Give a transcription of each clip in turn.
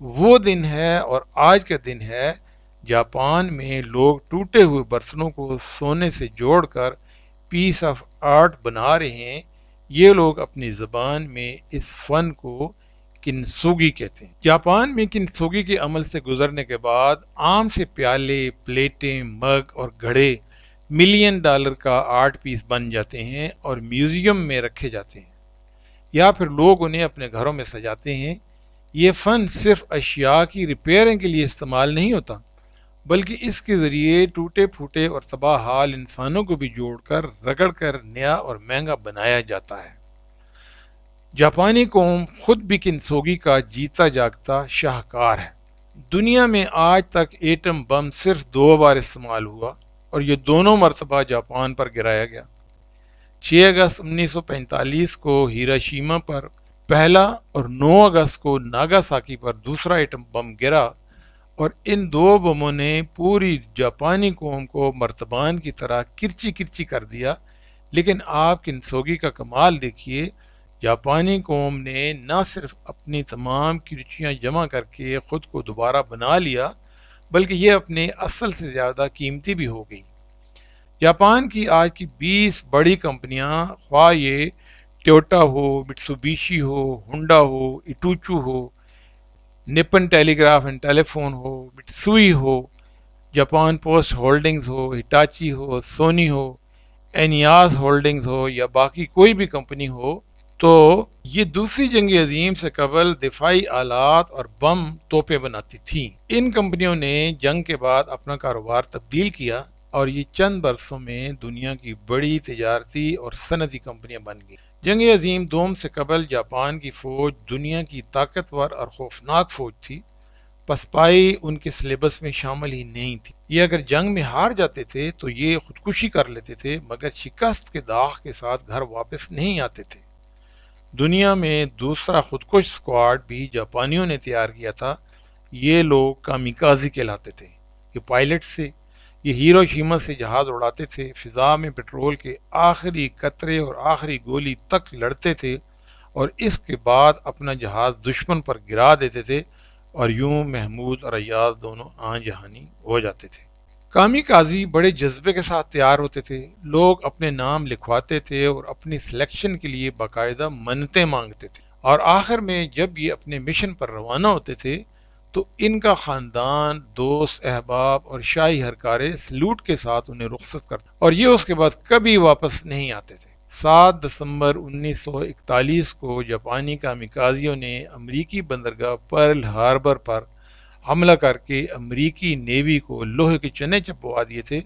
وہ دن ہے اور آج کا دن ہے جاپان میں لوگ ٹوٹے ہوئے برتنوں کو سونے سے جوڑ کر پیس آف آرٹ بنا رہے ہیں۔ یہ لوگ اپنی زبان میں اس فن کو کنسوگی کہتے ہیں۔ جاپان میں کنسوگی کے عمل سے گزرنے کے بعد عام سے پیالے، پلیٹیں، مگ اور گھڑے ملین ڈالر کا آرٹ پیس بن جاتے ہیں اور میوزیم میں رکھے جاتے ہیں، یا پھر لوگ انہیں اپنے گھروں میں سجاتے ہیں۔ یہ فن صرف اشیاء کی ریپیئرنگ کے لیے استعمال نہیں ہوتا، بلکہ اس کے ذریعے ٹوٹے پھوٹے اور تباہ حال انسانوں کو بھی جوڑ کر رگڑ کر نیا اور مہنگا بنایا جاتا ہے۔ جاپانی قوم خود بھی کنسوگی کا جیتا جاگتا شاہکار ہے۔ دنیا میں آج تک ایٹم بم صرف 2 بار استعمال ہوا اور یہ دونوں مرتبہ جاپان پر گرایا گیا۔ 6 اگست 1945 کو ہیروشیما پر پہلا اور 9 اگست کو ناگاساکی پر دوسرا ایٹم بم گرا، اور ان 2 بموں نے پوری جاپانی قوم کو مرتبان کی طرح کرچی کرچی کر دیا۔ لیکن آپ کنسوگی کا کمال دیکھیے، جاپانی قوم نے نہ صرف اپنی تمام کرچیاں جمع کر کے خود کو دوبارہ بنا لیا، بلکہ یہ اپنے اصل سے زیادہ قیمتی بھی ہو گئی۔ جاپان کی آج کی 20 بڑی کمپنیاں، خواہ یہ ٹویوٹا ہو، مٹسوبیشی ہو، ہونڈا ہو، ایٹوچو ہو، Nippon Telegraph and Telephone ہو، مٹسوئی ہو، جاپان پوسٹ ہولڈنگز ہو، ہٹاچی ہو، سونی ہو، اینیاز ہولڈنگز ہو یا باقی کوئی بھی کمپنی ہو، تو یہ دوسری جنگ عظیم سے قبل دفاعی آلات اور بم توپیں بناتی تھیں۔ ان کمپنیوں نے جنگ کے بعد اپنا کاروبار تبدیل کیا اور یہ چند برسوں میں دنیا کی بڑی تجارتی اور صنعتی کمپنیاں بن گئیں۔ جنگ عظیم دوم سے قبل جاپان کی فوج دنیا کی طاقتور اور خوفناک فوج تھی، پس پائی ان کے سلیبس میں شامل ہی نہیں تھی۔ یہ اگر جنگ میں ہار جاتے تھے تو یہ خودکشی کر لیتے تھے، مگر شکست کے داغ کے ساتھ گھر واپس نہیں آتے تھے۔ دنیا میں دوسرا خودکش سکواڈ بھی جاپانیوں نے تیار کیا تھا۔ یہ لوگ کامیکازی کہلاتے تھے۔ یہ پائلٹ سے یہ ہیروشیما سے جہاز اڑاتے تھے، فضا میں پٹرول کے آخری قطرے اور آخری گولی تک لڑتے تھے، اور اس کے بعد اپنا جہاز دشمن پر گرا دیتے تھے، اور یوں محمود اور ایاز دونوں آن جہانی ہو جاتے تھے۔ کامی کازی بڑے جذبے کے ساتھ تیار ہوتے تھے۔ لوگ اپنے نام لکھواتے تھے اور اپنی سلیکشن کے لیے باقاعدہ منتیں مانگتے تھے، اور آخر میں جب یہ اپنے مشن پر روانہ ہوتے تھے تو ان کا خاندان، دوست، احباب اور شاہی ہرکارے سلوٹ کے ساتھ انہیں رخصت کرتے، اور یہ اس کے بعد کبھی واپس نہیں آتے تھے۔ 7 دسمبر 1941 کو جاپانی کامیکازیوں نے امریکی بندرگاہ پرل ہاربر پر حملہ کر کے امریکی نیوی کو لوہے کے چنے چپوا دیے تھے،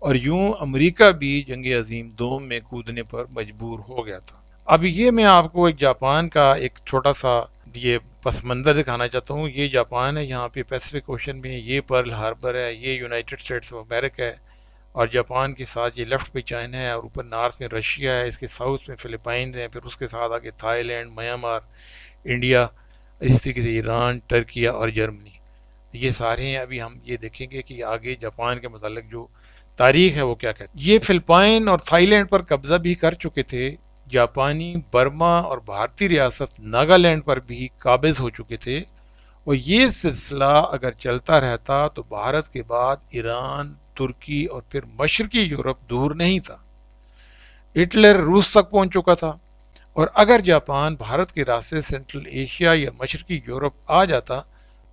اور یوں امریکہ بھی جنگ عظیم دوم میں کودنے پر مجبور ہو گیا تھا۔ اب یہ میں آپ کو ایک جاپان کا ایک چھوٹا سا یہ پس منظر دکھانا چاہتا ہوں۔ یہ جاپان ہے، یہاں پہ پیسفک اوشن میں یہ پرل ہاربر ہے، یہ یونائٹڈ اسٹیٹس آف امریکہ ہے، اور جاپان کے ساتھ یہ لیفٹ پہ چائنا ہے، اور اوپر نارتھ میں رشیا ہے، اس کے ساؤتھ میں فلپائنز ہیں، پھر اس کے ساتھ آگے تھائی لینڈ، میانمار، انڈیا، اس طریقے سے ایران، ٹرکیہ اور جرمنی، یہ سارے ہیں۔ ابھی ہم یہ دیکھیں گے کہ آگے جاپان کے متعلق جو تاریخ ہے وہ کیا کہتے ہیں۔ یہ فلپائن اور تھائی لینڈ پر قبضہ بھی کر چکے تھے۔ جاپانی برما اور بھارتی ریاست ناگالینڈ پر بھی قابض ہو چکے تھے، اور یہ سلسلہ اگر چلتا رہتا تو بھارت کے بعد ایران، ترکی اور پھر مشرقی یورپ دور نہیں تھا۔ ہٹلر روس تک پہنچ چکا تھا، اور اگر جاپان بھارت کے راستے سینٹرل ایشیا یا مشرقی یورپ آ جاتا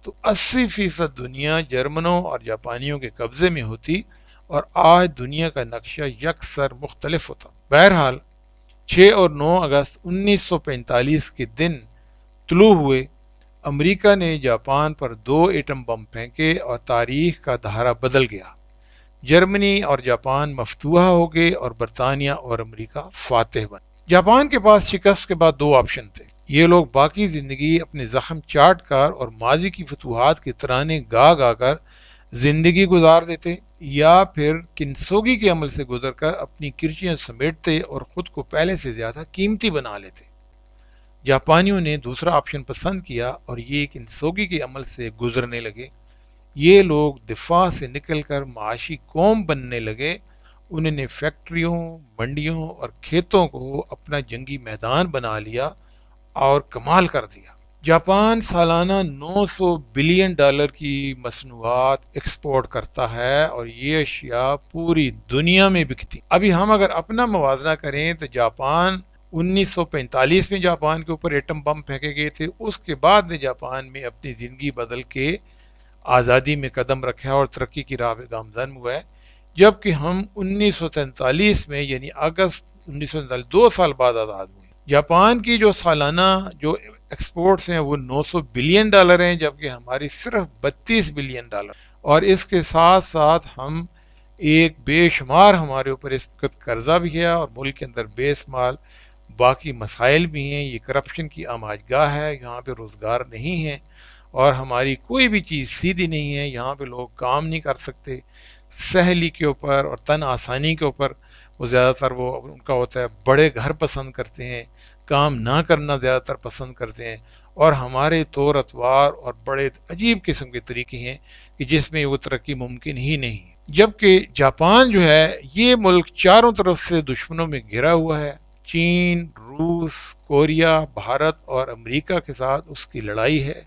تو 80% دنیا جرمنوں اور جاپانیوں کے قبضے میں ہوتی، اور آج دنیا کا نقشہ یکسر مختلف ہوتا۔ بہرحال 6 اور 9 اگست 1945 کے دن طلوع ہوئے، امریکہ نے جاپان پر 2 ایٹم بم پھینکے اور تاریخ کا دھارا بدل گیا۔ جرمنی اور جاپان مفتوحا ہو گئے اور برطانیہ اور امریکہ فاتح بنے۔ جاپان کے پاس شکست کے بعد 2 آپشن تھے۔ یہ لوگ باقی زندگی اپنے زخم چاٹ کر اور ماضی کی فتوحات کے ترانے گا گا کر زندگی گزار دیتے، یا پھر کنسوگی کے عمل سے گزر کر اپنی کرچیاں سمیٹتے اور خود کو پہلے سے زیادہ قیمتی بنا لیتے۔ جاپانیوں نے دوسرا آپشن پسند کیا اور یہ کنسوگی کے عمل سے گزرنے لگے۔ یہ لوگ دفاع سے نکل کر معاشی قوم بننے لگے۔ انہوں نے فیکٹریوں، منڈیوں اور کھیتوں کو اپنا جنگی میدان بنا لیا اور کمال کر دیا۔ جاپان سالانہ 900 بلین ڈالر کی مصنوعات ایکسپورٹ کرتا ہے اور یہ اشیاء پوری دنیا میں بکتی۔ ابھی ہم اگر اپنا موازنہ کریں تو جاپان 1945 میں جاپان کے اوپر ایٹم بم پھینکے گئے تھے، اس کے بعد نے جاپان میں اپنی زندگی بدل کے آزادی میں قدم رکھا اور ترقی کی راہ پہ گامزن ہوا ہے، جبکہ ہم 1943 میں یعنی اگست 1947 2 سال بعد آزاد ہوئے۔ جاپان کی جو سالانہ جو ایکسپورٹس ہیں وہ 900 بلین ڈالر ہیں، جبکہ ہماری صرف 32 بلین ڈالر، اور اس کے ساتھ ساتھ ہم ایک بے شمار ہمارے اوپر اس وقت قرضہ بھی ہے اور ملک کے اندر بے شمار باقی مسائل بھی ہیں۔ یہ کرپشن کی آماج گاہ ہے، یہاں پہ روزگار نہیں ہے اور ہماری کوئی بھی چیز سیدھی نہیں ہے، یہاں پہ لوگ کام نہیں کر سکتے، سہلی کے اوپر اور تن آسانی کے اوپر وہ زیادہ تر وہ ان کا ہوتا ہے، بڑے گھر پسند کرتے ہیں، کام نہ کرنا زیادہ تر پسند کرتے ہیں، اور ہمارے طور اتوار اور بڑے عجیب قسم کے طریقے ہیں کہ جس میں وہ ترقی ممکن ہی نہیں ہے۔ جبکہ جاپان جو ہے یہ ملک چاروں طرف سے دشمنوں میں گھرا ہوا ہے، چین، روس، کوریا، بھارت اور امریکہ کے ساتھ اس کی لڑائی ہے۔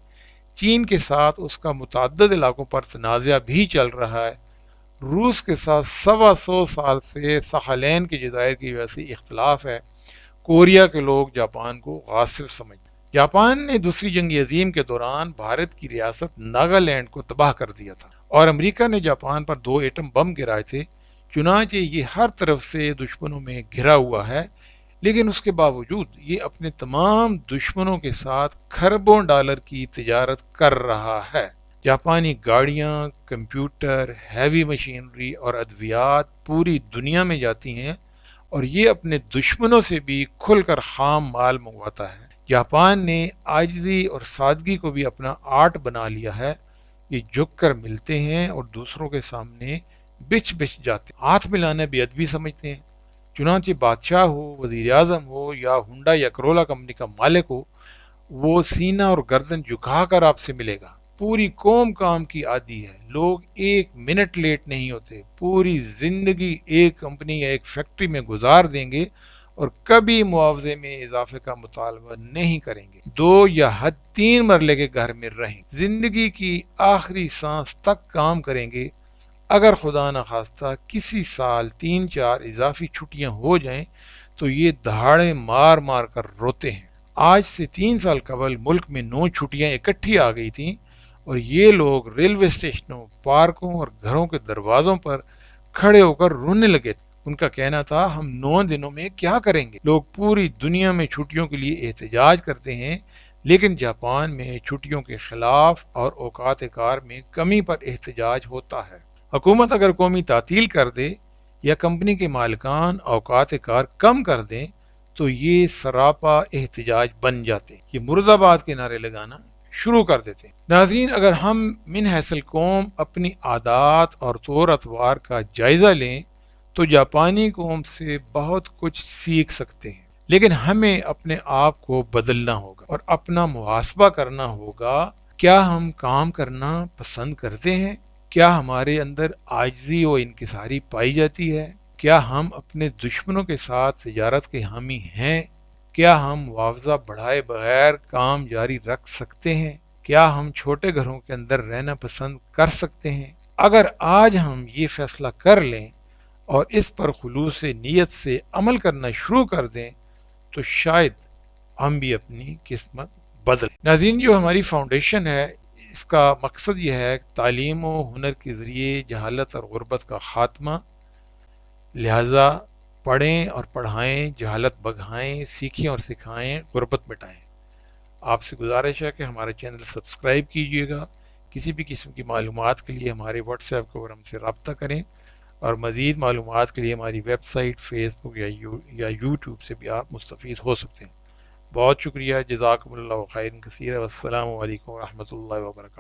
چین کے ساتھ اس کا متعدد علاقوں پر تنازع بھی چل رہا ہے۔ روس کے ساتھ 125 سال سے ساحلین کے جزائر کی وجہ سے اختلاف ہے۔ کوریا کے لوگ جاپان کو غاصب سمجھتے ہیں۔ جاپان نے دوسری جنگ عظیم کے دوران بھارت کی ریاست ناگالینڈ کو تباہ کر دیا تھا اور امریکہ نے جاپان پر 2 ایٹم بم گرائے تھے، چنانچہ یہ ہر طرف سے دشمنوں میں گھرا ہوا ہے، لیکن اس کے باوجود یہ اپنے تمام دشمنوں کے ساتھ کھربوں ڈالر کی تجارت کر رہا ہے۔ جاپانی گاڑیاں، کمپیوٹر، ہیوی مشینری اور ادویات پوری دنیا میں جاتی ہیں اور یہ اپنے دشمنوں سے بھی کھل کر خام مال منگواتا ہے۔ جاپان نے عاجزی اور سادگی کو بھی اپنا آرٹ بنا لیا ہے، یہ جھک کر ملتے ہیں اور دوسروں کے سامنے بچ بچ جاتے ہیں، ہاتھ ملانا بے ادبی سمجھتے ہیں۔ چنانچہ بادشاہ ہو، وزیر اعظم ہو یا ہونڈا یا کرولا کمپنی کا مالک ہو، وہ سینہ اور گردن جھکا کر آپ سے ملے گا۔ پوری قوم کام کی عادی ہے، لوگ 1 منٹ لیٹ نہیں ہوتے، پوری زندگی ایک کمپنی یا ایک فیکٹری میں گزار دیں گے اور کبھی معاوضے میں اضافے کا مطالبہ نہیں کریں گے، 2 یا حد 3 مرلے کے گھر میں رہیں گے، زندگی کی آخری سانس تک کام کریں گے۔ اگر خدا نخواستہ کسی سال 3-4 اضافی چھٹیاں ہو جائیں تو یہ دہاڑے مار مار کر روتے ہیں۔ آج سے 3 سال قبل ملک میں 9 چھٹیاں اکٹھی آ گئی تھیں اور یہ لوگ ریلوے اسٹیشنوں، پارکوں اور گھروں کے دروازوں پر کھڑے ہو کر رونے لگے تھے۔ ان کا کہنا تھا ہم 9 دنوں میں کیا کریں گے؟ لوگ پوری دنیا میں چھٹیوں کے لیے احتجاج کرتے ہیں، لیکن جاپان میں چھٹیوں کے خلاف اور اوقات کار میں کمی پر احتجاج ہوتا ہے۔ حکومت اگر قومی تعطیل کر دے یا کمپنی کے مالکان اوقات کار کم کر دیں تو یہ سراپا احتجاج بن جاتے ہیں، یہ مرد آباد کے نعرے لگانا شروع کر دیتے ہیں۔ ناظرین، اگر ہم من حیث القوم اپنی عادات اور طور اتوار کا جائزہ لیں تو جاپانی قوم سے بہت کچھ سیکھ سکتے ہیں، لیکن ہمیں اپنے آپ کو بدلنا ہوگا اور اپنا محاسبہ کرنا ہوگا۔ کیا ہم کام کرنا پسند کرتے ہیں؟ کیا ہمارے اندر عاجزی و انکساری پائی جاتی ہے؟ کیا ہم اپنے دشمنوں کے ساتھ تجارت کے حامی ہیں؟ کیا ہم معاوضہ بڑھائے بغیر کام جاری رکھ سکتے ہیں؟ کیا ہم چھوٹے گھروں کے اندر رہنا پسند کر سکتے ہیں؟ اگر آج ہم یہ فیصلہ کر لیں اور اس پر خلوص نیت سے عمل کرنا شروع کر دیں تو شاید ہم بھی اپنی قسمت بدل۔ ناظرین، جو ہماری فاؤنڈیشن ہے اس کا مقصد یہ ہے کہ تعلیم و ہنر کے ذریعے جہالت اور غربت کا خاتمہ، لہذا پڑھیں اور پڑھائیں، جہالت بگھائیں، سیکھیں اور سکھائیں، غربت مٹائیں۔ آپ سے گزارش ہے کہ ہمارے چینل سبسکرائب کیجیے گا۔ کسی بھی قسم کی معلومات کے لیے ہمارے واٹس ایپ کے اوپر ہم سے رابطہ کریں، اور مزید معلومات کے لیے ہماری ویب سائٹ، فیس بک یا یوٹیوب سے بھی آپ مستفید ہو سکتے ہیں۔ بہت شکریہ، جزاکم اللہ خیر کثیر، والسلام علیکم ورحمۃ اللہ وبرکاتہ۔